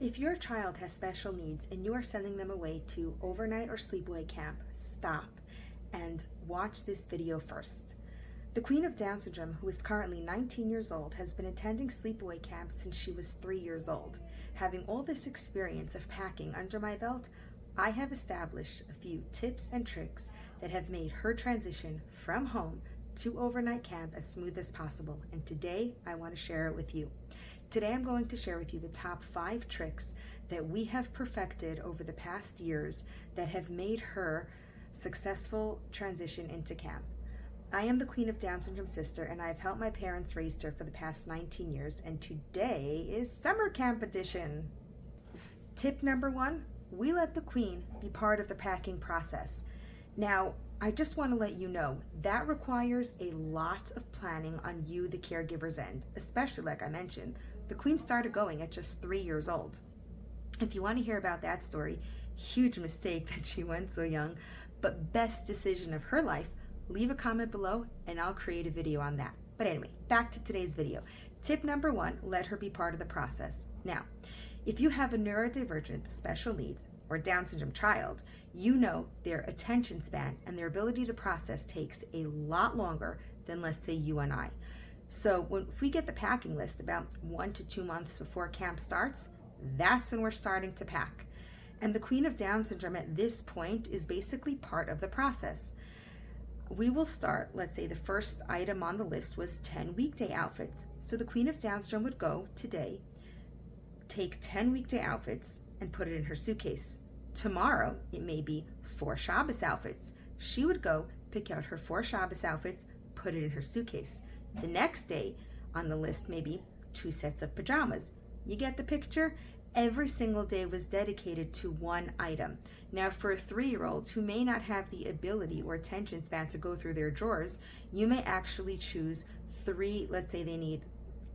If your child has special needs and you are sending them away to overnight or sleepaway camp, stop and watch this video first. The Queen of Down syndrome, who is currently 19 years old, has been attending sleepaway camps since she was 3 years old. Having all this experience of packing under my belt, I have established a few tips and tricks that have made her transition from home to overnight camp as smooth as possible, and today I want to share it with you. Today I'm going to share with you the top 5 tricks that we have perfected over the past years that have made her successful transition into camp. I am the Queen of Down syndrome sister, and I've helped my parents raise her for the past 19 years, and today is summer camp edition. Tip number 1, we let the Queen be part of the packing process. Now, I just want to let you know that requires a lot of planning on you, the caregiver's end, especially like I mentioned, the Queen started going at just 3 years old. If you want to hear about that story, huge mistake that she went so young, but best decision of her life, leave a comment below and I'll create a video on that. But anyway, back to today's video. Tip number 1, let her be part of the process. Now, if you have a neurodivergent, special needs, or Down syndrome child, you know their attention span and their ability to process takes a lot longer than, let's say, you and I. So if we get the packing list about 1 to 2 months before camp starts, that's when we're starting to pack. And the Queen of Down syndrome at this point is basically part of the process. We will start, let's say the first item on the list was 10 weekday outfits. So the Queen of Down syndrome would go today, take 10 weekday outfits and put it in her suitcase. Tomorrow, it may be 4 Shabbos outfits. She would go pick out her 4 Shabbos outfits, put it in her suitcase. The next day on the list may be 2 sets of pajamas. You get the picture? Every single day was dedicated to one item. Now for 3-year-olds who may not have the ability or attention span to go through their drawers, you may actually choose 3, let's say they need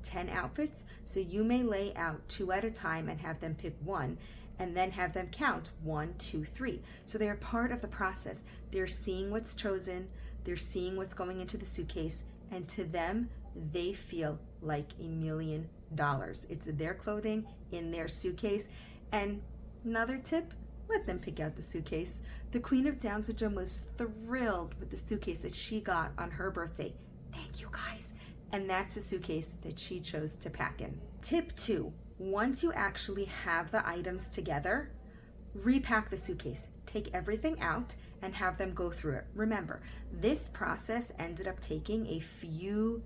10 outfits, so you may lay out 2 at a time and have them pick 1 and then have them count 1, 2, 3. So they're part of the process. They're seeing what's chosen, they're seeing what's going into the suitcase, and to them, they feel like $1 million. It's their clothing in their suitcase. And another tip, let them pick out the suitcase. The Queen of Down syndrome was thrilled with the suitcase that she got on her birthday. Thank you guys. And that's the suitcase that she chose to pack in. Tip 2, once you actually have the items together, repack the suitcase. Take everything out and have them go through it. Remember, this process ended up taking a few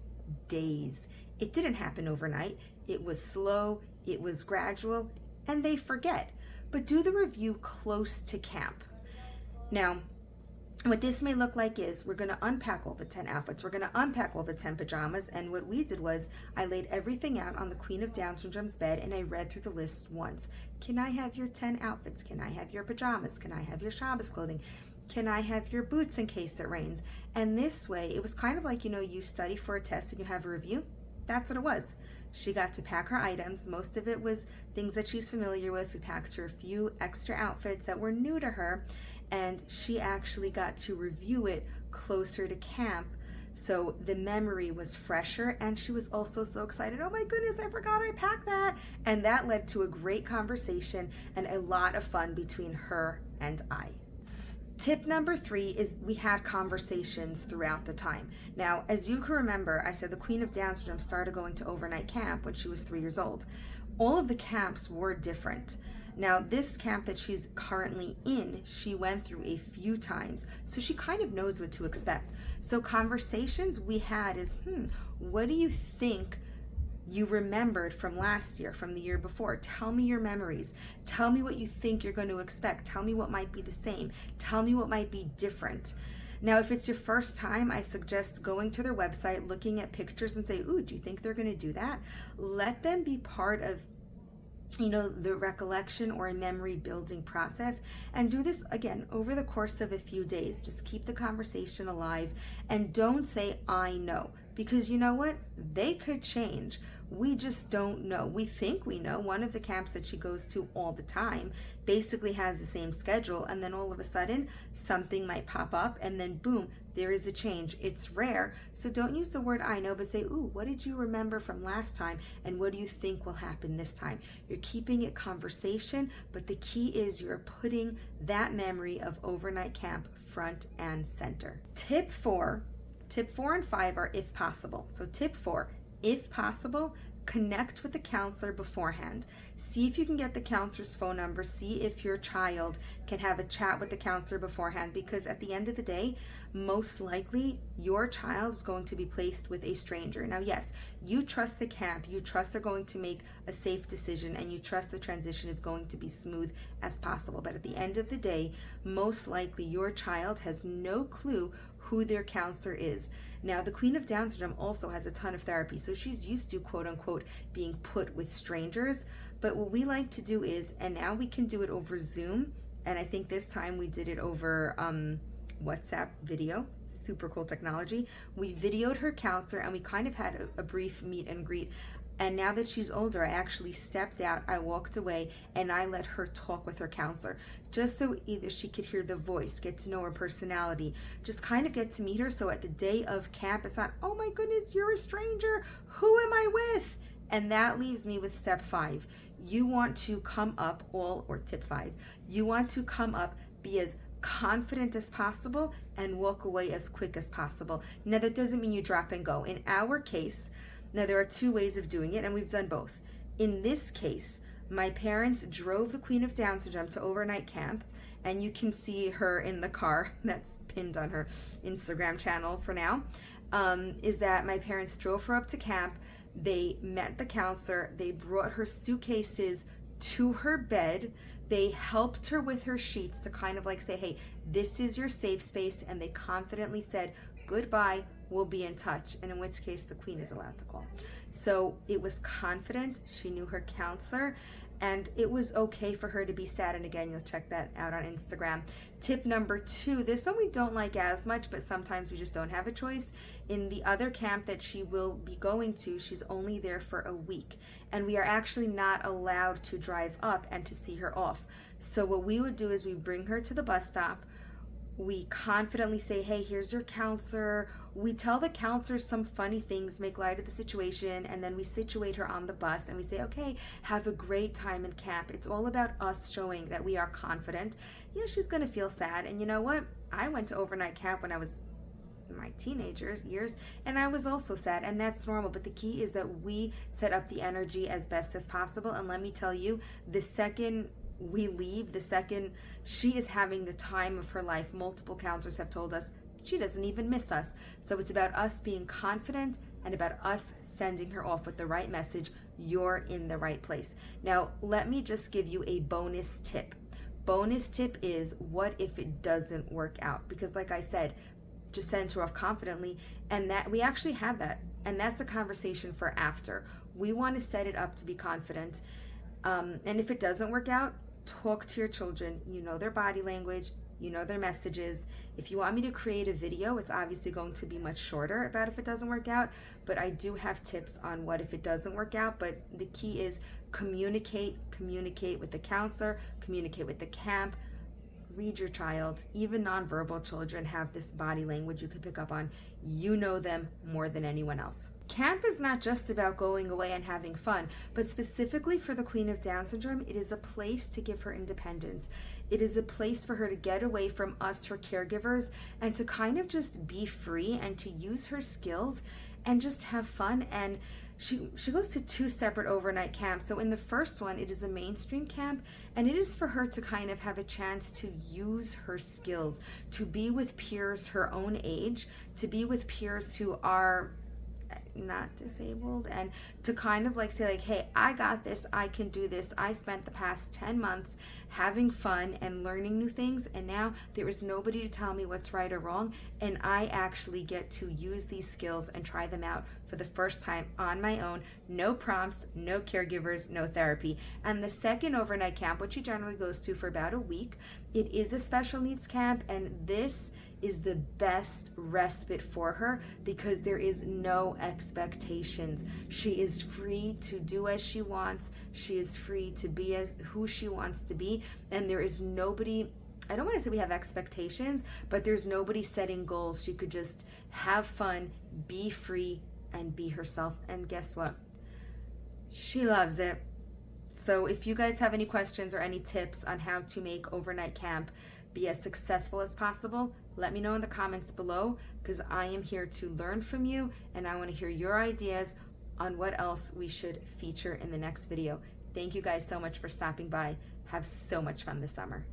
days. It didn't happen overnight. It was slow, it was gradual, and they forget. But do the review close to camp. Now, what this may look like is we're going to unpack all the 10 outfits. We're going to unpack all the 10 pajamas. And what we did was I laid everything out on the Queen of Down syndrome's bed and I read through the list once. Can I have your 10 outfits? Can I have your pajamas? Can I have your Shabbos clothing? Can I have your boots in case it rains? And this way, it was kind of like, you study for a test and you have a review. That's what it was. She got to pack her items. Most of it was things that she's familiar with. We packed her a few extra outfits that were new to her, and she actually got to review it closer to camp. So the memory was fresher, and she was also so excited. Oh my goodness, I forgot I packed that. And that led to a great conversation and a lot of fun between her and I. Tip number 3 is we had conversations throughout the time. Now, as you can remember, I said the Queen of Down syndrome started going to overnight camp when she was 3 years old. All of the camps were different. Now, this camp that she's currently in, she went through a few times, so she kind of knows what to expect. So conversations we had is, what do you think you remembered from last year, from the year before? Tell me your memories. Tell me what you think you're going to expect. Tell me what might be the same. Tell me what might be different. Now, if it's your first time, I suggest going to their website, looking at pictures and say, ooh, do you think they're going to do that? Let them be part of the recollection or a memory building process, and do this again over the course of a few days. Just keep the conversation alive and don't say, I know, because you know what? They could change. We just don't know. We think we know. One of the camps that she goes to all the time basically has the same schedule, and then all of a sudden something might pop up, and then boom, there is a change. It's rare. So don't use the word I know, but say, ooh, what did you remember from last time, and what do you think will happen this time? You're keeping it conversation, but the key is you're putting that memory of overnight camp front and center. Tip 4 and 5 are if possible. So tip 4, if possible, connect with the counselor beforehand. See if you can get the counselor's phone number. See if your child can have a chat with the counselor beforehand, because at the end of the day, most likely your child is going to be placed with a stranger. Now, yes, you trust the camp, you trust they're going to make a safe decision, and you trust the transition is going to be smooth as possible. But at the end of the day, most likely your child has no clue who their counselor is. Now, the Queen of Down syndrome also has a ton of therapy, so she's used to, quote unquote, being put with strangers. But what we like to do is, and now we can do it over Zoom, and I think this time we did it over WhatsApp video, super cool technology. We videoed her counselor, and we kind of had a brief meet and greet. And now that she's older, I actually stepped out, I walked away, and I let her talk with her counselor, just so either she could hear the voice, get to know her personality, just kind of get to meet her. So at the day of camp, it's not, oh my goodness, you're a stranger, who am I with? And that leaves me with step 5. You want to come up or tip 5, you want to come up, be as confident as possible, and walk away as quick as possible. Now, that doesn't mean you drop and go. In our case, now, there are 2 ways of doing it, and we've done both. In this case, my parents drove the Queen of Down syndrome to overnight camp, and you can see her in the car that's pinned on her Instagram channel for now, is that my parents drove her up to camp. They met the counselor. They brought her suitcases to her bed. They helped her with her sheets to kind of like say, hey, this is your safe space, and they confidently said, goodbye, we'll be in touch, and in which case the Queen is allowed to call. So it was confident, she knew her counselor, and it was okay for her to be sad. And again, you'll check that out on Instagram. Tip number 2, this one we don't like as much, but sometimes we just don't have a choice. In the other camp that she will be going to, she's only there for a week, and we are actually not allowed to drive up and to see her off. So what we would do is we bring her to the bus stop. We confidently say, hey, here's your counselor. We tell the counselor some funny things, make light of the situation, and then we situate her on the bus and we say, okay, have a great time in camp. It's all about us showing that we are confident. Yeah, she's going to feel sad. And you know what? I went to overnight camp when I was in my teenager years, and I was also sad, and that's normal. But the key is that we set up the energy as best as possible. And let me tell you, the second we leave, the second she is having the time of her life, multiple counselors have told us she doesn't even miss us. So it's about us being confident and about us sending her off with the right message. You're in the right place. Now, let me just give you a bonus tip. Bonus tip is, what if it doesn't work out? Because like I said, just send her off confidently, and that we actually have that, and that's a conversation for after. We want to set it up to be confident, and if it doesn't work out, talk to your children. You know their body language, you know their messages. If you want me to create a video, it's obviously going to be much shorter about if it doesn't work out, but I do have tips on what if it doesn't work out. But the key is communicate with the counselor, communicate with the camp, read your child. Even nonverbal children have this body language you can pick up on. You know them more than anyone else. Camp is not just about going away and having fun, but specifically for the Queen of Down syndrome, it is a place to give her independence. It is a place for her to get away from us, her caregivers, and to kind of just be free and to use her skills and just have fun. And she goes to 2 separate overnight camps. So in the first one, it is a mainstream camp, and it is for her to kind of have a chance to use her skills, to be with peers her own age, to be with peers who are not disabled, and to kind of like say like, hey, I got this, I can do this. I spent the past 10 months having fun and learning new things, and now there is nobody to tell me what's right or wrong, and I actually get to use these skills and try them out for the first time on my own. No prompts, no caregivers, no therapy. And the second overnight camp, which she generally goes to for about a week, it is a special needs camp, and this is the best respite for her because there is no expectations. She is free to do as she wants. She is free to be as who she wants to be, and there is nobody, I don't want to say we have expectations, but there's nobody setting goals. She could just have fun, be free, and be herself. And guess what? She loves it. So if you guys have any questions or any tips on how to make overnight camp be as successful as possible, let me know in the comments below, because I am here to learn from you and I want to hear your ideas on what else we should feature in the next video. Thank you guys so much for stopping by. Have so much fun this summer.